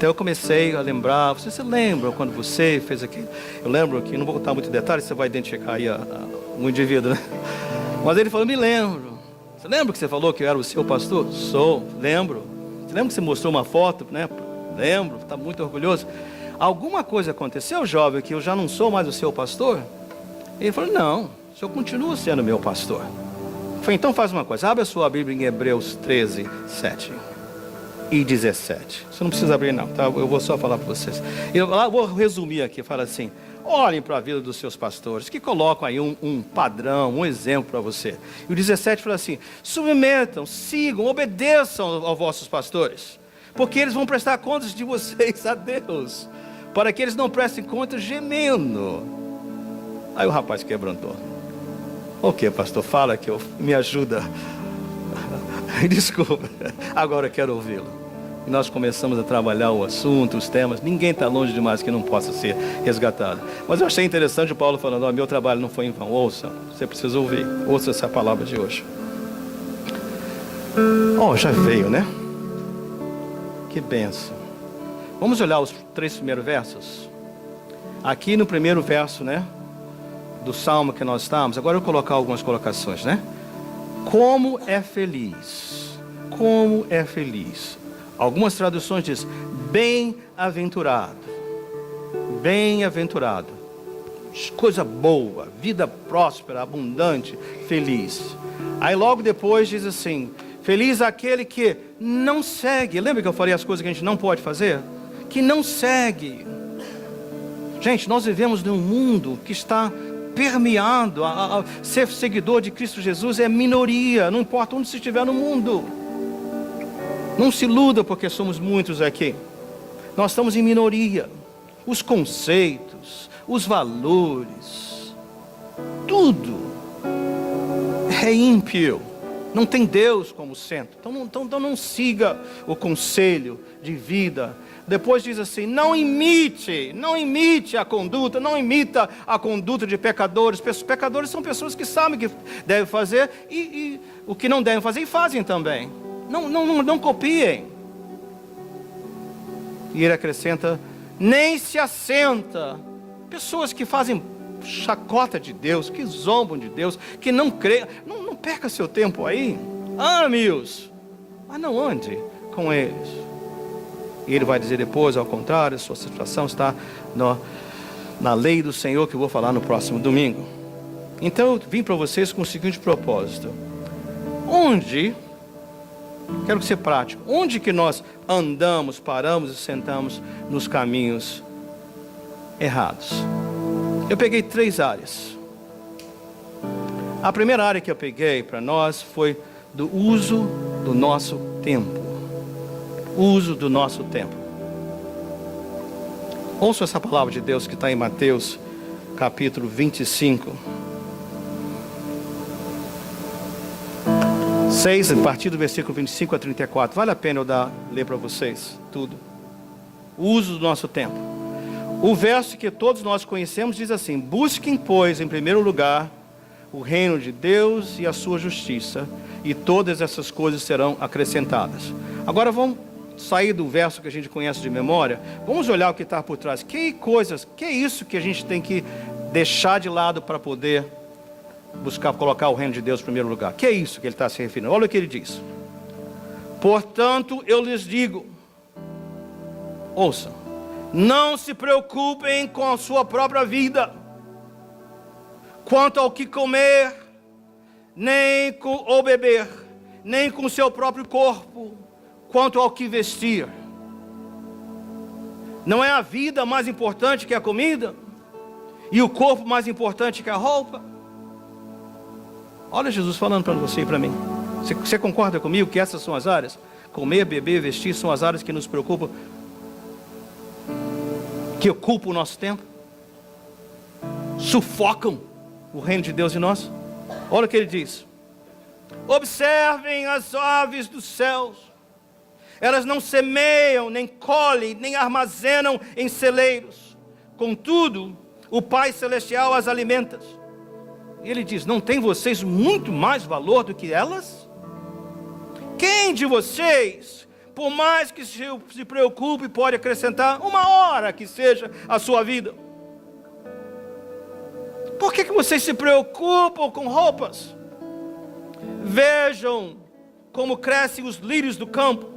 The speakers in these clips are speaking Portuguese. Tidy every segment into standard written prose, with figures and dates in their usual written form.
Até eu comecei a lembrar. Você lembra quando você fez aquilo? Eu lembro que, não vou contar muito detalhes, você vai identificar aí o indivíduo, né? Mas ele falou, me lembro. Você lembra que você falou que eu era o seu pastor? Sou, lembro. Você lembra que você mostrou uma foto, né? Lembro, está muito orgulhoso. Alguma coisa aconteceu, jovem, que eu já não sou mais o seu pastor? Ele falou, não, o senhor continua sendo meu pastor. Eu falei, então faz uma coisa, abre a sua Bíblia em Hebreus 13, 7 e 17. Você não precisa abrir não, tá? Eu vou só falar para vocês. Eu vou resumir aqui, fala assim, olhem para a vida dos seus pastores, que colocam aí um padrão, um exemplo para você. E o 17 fala assim, submetam, sigam, obedeçam aos vossos pastores, porque eles vão prestar contas de vocês a Deus, para que eles não prestem contas gemendo. Aí o rapaz quebrantou. O que, pastor? Fala que me ajuda. Desculpa, agora eu quero ouvi-lo. E nós começamos a trabalhar o assunto, os temas. Ninguém está longe demais que não possa ser resgatado. Mas eu achei interessante o Paulo falando, meu trabalho não foi em vão. Ouça, você precisa ouvir. Ouça essa palavra de hoje. Já veio, né? Que bênção. Vamos olhar os 3 primeiros versos. Aqui no primeiro verso, né, do Salmo que nós estamos. Agora eu vou colocar algumas colocações, né? Como é feliz. Como é feliz. Algumas traduções dizem, bem-aventurado. Bem-aventurado. Coisa boa, vida próspera, abundante, feliz. Aí logo depois diz assim, feliz aquele que não segue. Lembra que eu falei as coisas que a gente não pode fazer? Que não segue. Gente, nós vivemos num mundo que está permeado. Ser seguidor de Cristo Jesus é minoria, não importa onde você estiver no mundo. Não se iluda porque somos muitos aqui. Nós estamos em minoria. Os conceitos, os valores, tudo é ímpio. Não tem Deus como centro. Então não siga o conselho de vida. Depois diz assim, não imite a conduta, não imita a conduta de pecadores. Pecadores são pessoas que sabem o que devem fazer e o que não devem fazer e fazem também. Não copiem. E ele acrescenta, nem se assenta. Pessoas que fazem chacota de Deus, que zombam de Deus, que não creem. Não perca seu tempo aí. Ame-os, mas não ande com eles. E ele vai dizer depois, ao contrário, sua situação está na lei do Senhor, que eu vou falar no próximo domingo. Então eu vim para vocês com o seguinte propósito. Quero que você prático. Onde que nós andamos, paramos e sentamos nos caminhos errados? Eu peguei 3 áreas. A primeira área que eu peguei para nós foi do uso do nosso tempo. Uso do nosso tempo. Ouça essa palavra de Deus que está em Mateus, capítulo 25. 6, a partir do versículo 25 a 34. Vale a pena eu ler para vocês tudo. O uso do nosso tempo. O verso que todos nós conhecemos diz assim, busquem, pois, em primeiro lugar, o reino de Deus e a sua justiça, e todas essas coisas serão acrescentadas. Agora vamos sair do verso que a gente conhece de memória, vamos olhar o que está por trás. Que é isso que a gente tem que deixar de lado para poder buscar colocar o reino de Deus em primeiro lugar? Que é isso que ele está se referindo? Olha o que ele diz. Portanto, eu lhes digo, ouçam, não se preocupem com a sua própria vida, quanto ao que comer, nem ou beber, nem com o seu próprio corpo, quanto ao que vestir. Não é a vida mais importante que a comida? E o corpo mais importante que a roupa? Olha Jesus falando para você e para mim. Você concorda comigo que essas são as áreas? Comer, beber, vestir são as áreas que nos preocupam, que ocupam o nosso tempo, sufocam o reino de Deus em nós. Olha o que ele diz. Observem as aves dos céus. Elas não semeiam, nem colhem, nem armazenam em celeiros. Contudo, o Pai Celestial as alimenta. E ele diz, não tem vocês muito mais valor do que elas? Quem de vocês, por mais que se preocupe, pode acrescentar 1 hora que seja a sua vida. Por que vocês se preocupam com roupas? Vejam como crescem os lírios do campo.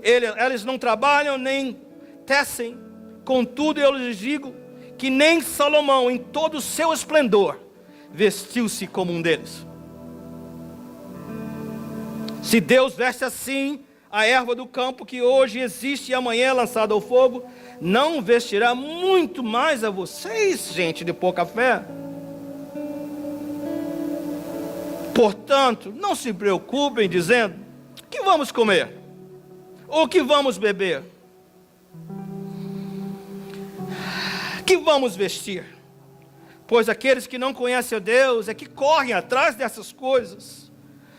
Eles não trabalham nem tecem. Contudo, eu lhes digo que nem Salomão, em todo o seu esplendor, vestiu-se como um deles. Se Deus veste assim a erva do campo, que hoje existe e amanhã é lançada ao fogo, não vestirá muito mais a vocês, gente de pouca fé? Portanto, não se preocupem dizendo: o que vamos comer? Ou o que vamos beber? O que vamos vestir? Pois aqueles que não conhecem a Deus é que correm atrás dessas coisas.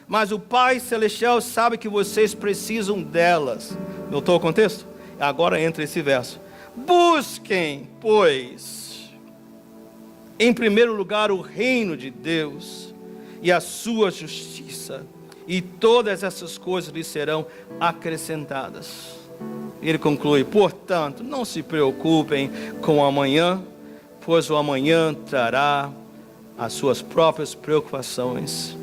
Mas o Pai Celestial sabe que vocês precisam delas. Notou o contexto? Agora entra esse verso. Busquem, pois, em primeiro lugar o reino de Deus e a sua justiça, e todas essas coisas lhe serão acrescentadas. Ele conclui: portanto, não se preocupem com o amanhã, pois o amanhã trará as suas próprias preocupações.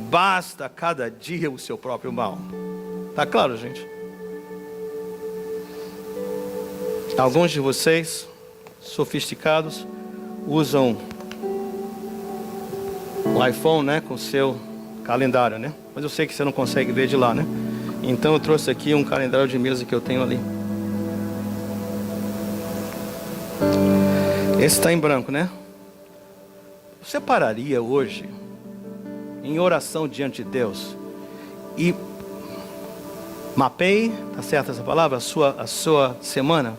Basta cada dia o seu próprio mal. Tá claro, gente? Alguns de vocês, sofisticados, usam o iPhone, né, com o seu calendário, né? Mas eu sei que você não consegue ver de lá, né? Então eu trouxe aqui um calendário de mesa que eu tenho ali. Esse está em branco, né? Você pararia hoje em oração diante de Deus e mapeie, tá certa essa palavra, a sua semana,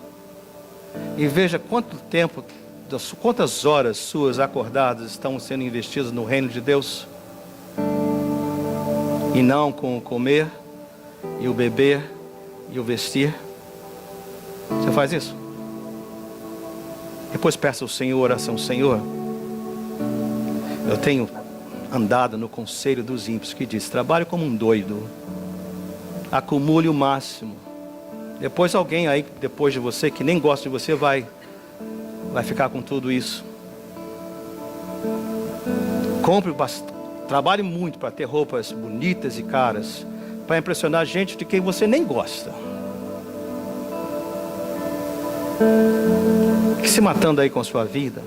e veja quanto tempo, quantas horas suas acordadas estão sendo investidas no reino de Deus, e não com o comer e o beber e o vestir. Você faz isso? Depois peça ao Senhor oração: Senhor, eu tenho andado no conselho dos ímpios, que diz: trabalhe como um doido, acumule o máximo. Depois alguém aí, depois de você, que nem gosta de você, vai ficar com tudo isso. Compre bastante, trabalhe muito para ter roupas bonitas e caras, para impressionar gente de quem você nem gosta. Fique se matando aí com a sua vida,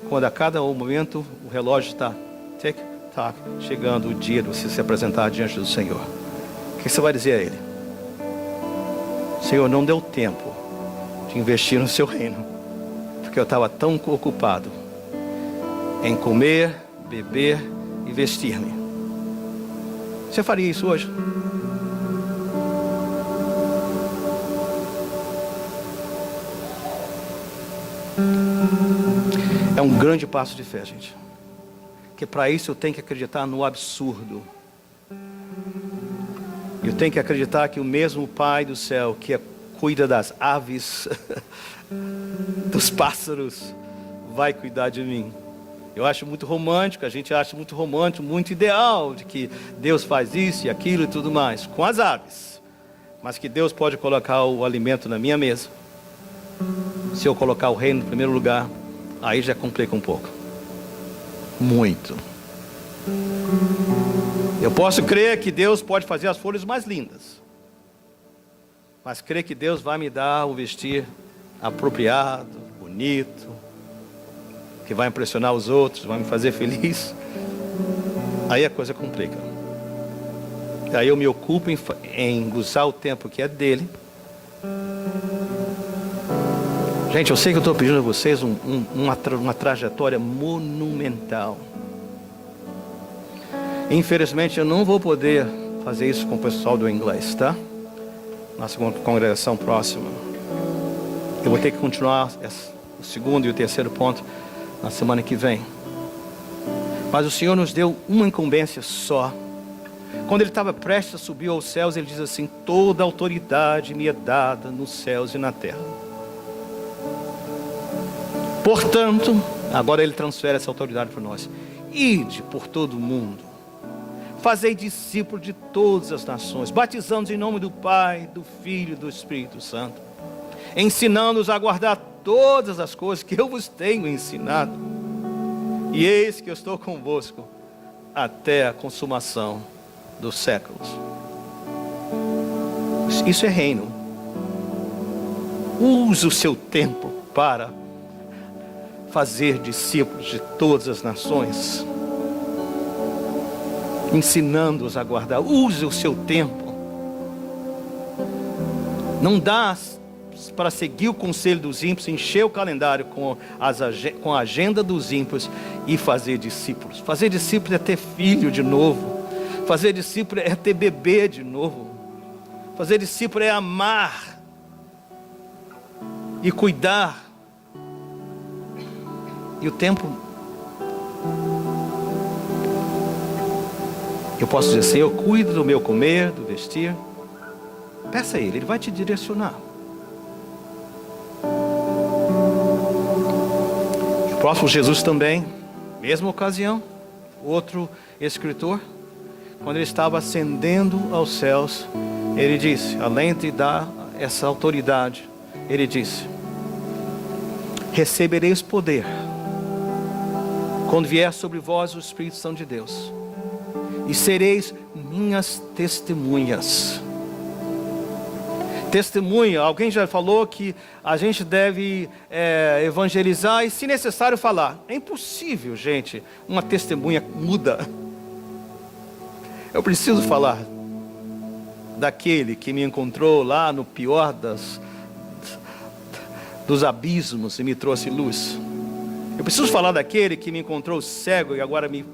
quando a cada momento o relógio está tic-tac, chegando o dia de você se apresentar diante do Senhor. O que você vai dizer a Ele? Senhor, não deu tempo de investir no seu reino, porque eu estava tão ocupado em comer, beber e vestir-me. Você faria isso hoje? É um grande passo de fé, gente. Que para isso eu tenho que acreditar no absurdo. Eu tenho que acreditar que o mesmo Pai do céu que cuida das aves, dos pássaros, vai cuidar de mim. Eu acho muito romântico, a gente acha muito romântico, muito ideal, de que Deus faz isso e aquilo e tudo mais, com as aves. Mas que Deus pode colocar o alimento na minha mesa. Se eu colocar o reino no primeiro lugar, aí já complica um pouco. Muito. Eu posso crer que Deus pode fazer as flores mais lindas, mas crer que Deus vai me dar um vestir apropriado, bonito, que vai impressionar os outros, vai me fazer feliz, aí a coisa complica. Aí eu me ocupo em usar o tempo que é dele. Gente, eu sei que eu estou pedindo a vocês uma trajetória monumental. Infelizmente eu não vou poder fazer isso com o pessoal do inglês, tá? Nossa congregação próxima. Eu vou ter que continuar o segundo e o terceiro ponto na semana que vem. Mas o Senhor nos deu uma incumbência só. Quando Ele estava prestes a subir aos céus, Ele diz assim: toda autoridade me é dada nos céus e na terra. Portanto, agora Ele transfere essa autoridade para nós. Ide por todo o mundo, Fazei discípulos de todas as nações, batizando-os em nome do Pai, do Filho e do Espírito Santo, ensinando-os a guardar todas as coisas que eu vos tenho ensinado. E eis que eu estou convosco até a consumação dos séculos. Isso é reino. Use o seu tempo para fazer discípulos de todas as nações, ensinando-os a guardar. Use o seu tempo. Não dá para seguir o conselho dos ímpios, encher o calendário com a agenda dos ímpios e fazer discípulos. Fazer discípulos é ter filho de novo. Fazer discípulo é ter bebê de novo. Fazer discípulo é amar e cuidar. E o tempo, eu posso dizer assim: eu cuido do meu comer, do vestir. Peça a Ele, Ele vai te direcionar. O próprio Jesus também, mesma ocasião, outro escritor, quando ele estava ascendendo aos céus, ele disse, além de dar essa autoridade, ele disse: recebereis poder quando vier sobre vós o Espírito Santo de Deus, e sereis minhas testemunhas. Testemunha, alguém já falou que a gente deve evangelizar e, se necessário, falar. É impossível, gente, uma testemunha muda. Eu preciso falar daquele que me encontrou lá no pior dos abismos e me trouxe luz. Eu preciso falar daquele que me encontrou cego e agora me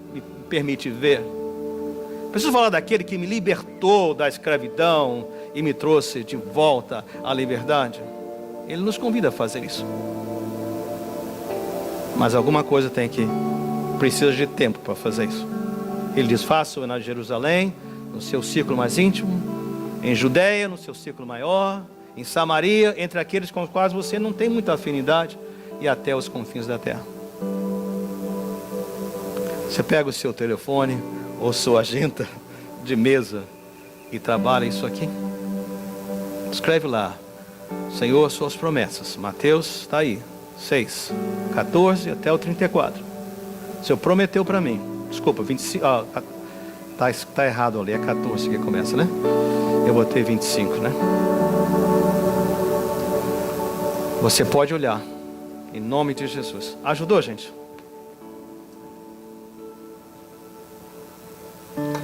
permite ver. Eu preciso falar daquele que me libertou da escravidão e me trouxe de volta à liberdade. Ele nos convida a fazer isso. Mas alguma coisa precisa de tempo para fazer isso. Ele diz: faça-o na Jerusalém, no seu círculo mais íntimo, em Judeia, no seu círculo maior, em Samaria, entre aqueles com os quais você não tem muita afinidade, e até os confins da terra. Você pega o seu telefone ou sua agenda de mesa e trabalha isso aqui. Escreve lá: Senhor, suas promessas. Mateus está aí, 6, 14 até o 34. O Senhor prometeu para mim. Desculpa, 25. Tá errado ali, é 14 que começa, né? Eu botei 25, né? Você pode olhar, em nome de Jesus. Ajudou, gente?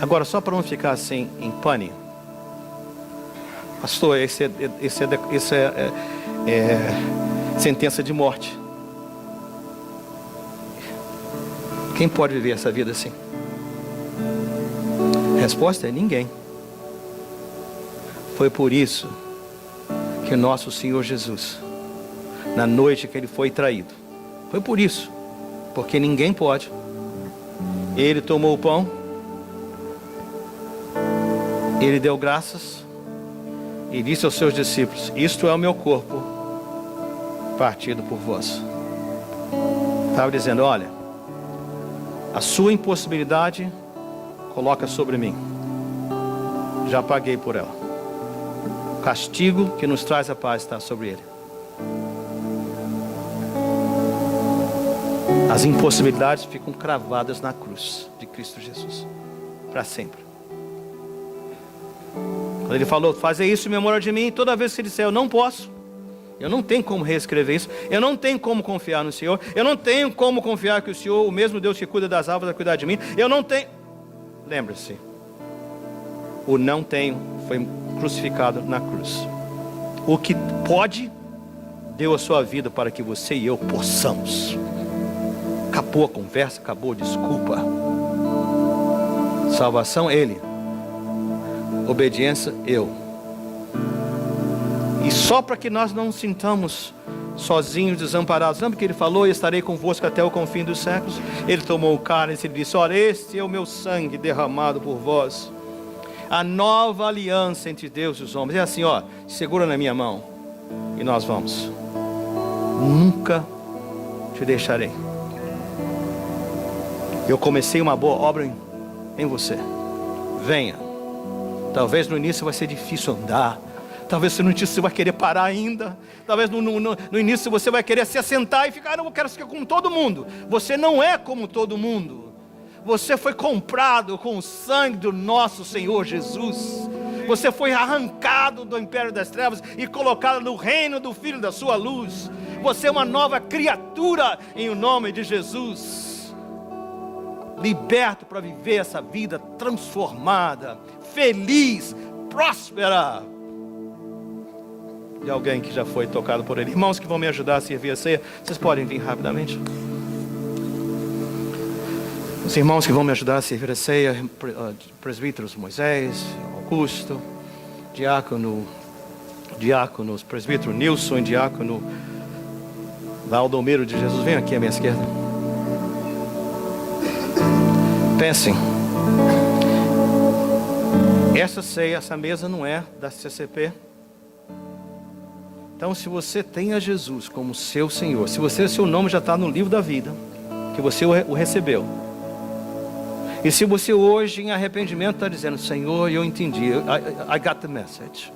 Agora, só para não ficar assim em pane, pastor, esse é sentença de morte. Quem pode viver essa vida assim? A resposta é ninguém. Foi por isso que nosso Senhor Jesus, na noite que Ele foi traído, foi por isso, porque ninguém pode. Ele tomou o pão, Ele deu graças e disse aos seus discípulos: isto é o meu corpo partido por vós. Estava dizendo: olha, a sua impossibilidade coloca sobre mim, já paguei por ela. O castigo que nos traz a paz está sobre Ele. As impossibilidades ficam cravadas na cruz de Cristo Jesus para sempre. Quando Ele falou: fazer isso em memória de mim, toda vez que Ele disser eu não posso, eu não tenho como reescrever isso, eu não tenho como confiar no Senhor, eu não tenho como confiar que o Senhor, o mesmo Deus que cuida das árvores, vai cuidar de mim, eu não tenho. Lembre-se, o não tenho foi crucificado na cruz. O que pode, deu a sua vida para que você e eu possamos. Acabou a conversa, acabou a desculpa. Salvação, Ele. Obediência, eu. E só para que nós não nos sintamos sozinhos, desamparados. Lembra que Ele falou: estarei convosco até o confim dos séculos? Ele tomou o cálice e disse: olha, este é o meu sangue derramado por vós. A nova aliança entre Deus e os homens. É assim, ó, segura na minha mão e nós vamos. Nunca te deixarei. Eu comecei uma boa obra em você. venha. Talvez no início vai ser difícil andar. Talvez no início você vai querer parar ainda. Talvez no início você vai querer se assentar e ficar, não, eu quero ser como todo mundo. Você não é como todo mundo. Você foi comprado com o sangue do nosso Senhor Jesus. Você foi arrancado do império das trevas e colocado no reino do Filho da sua luz. Você é uma nova criatura em o nome de Jesus. Liberto para viver essa vida transformada, feliz, próspera. De alguém que já foi tocado por Ele. Irmãos que vão me ajudar a servir a ceia, vocês podem vir rapidamente. Os irmãos que vão me ajudar a servir a ceia, presbíteros Moisés, Augusto, diáconos, presbítero Nilson, diácono Valdomiro de Jesus, vem aqui à minha esquerda. Pensem, essa ceia, essa mesa não é da CCP. Então, se você tem a Jesus como seu Senhor, se seu nome já está no livro da vida, que você o recebeu, e se você hoje em arrependimento está dizendo, Senhor, eu entendi, I got the message.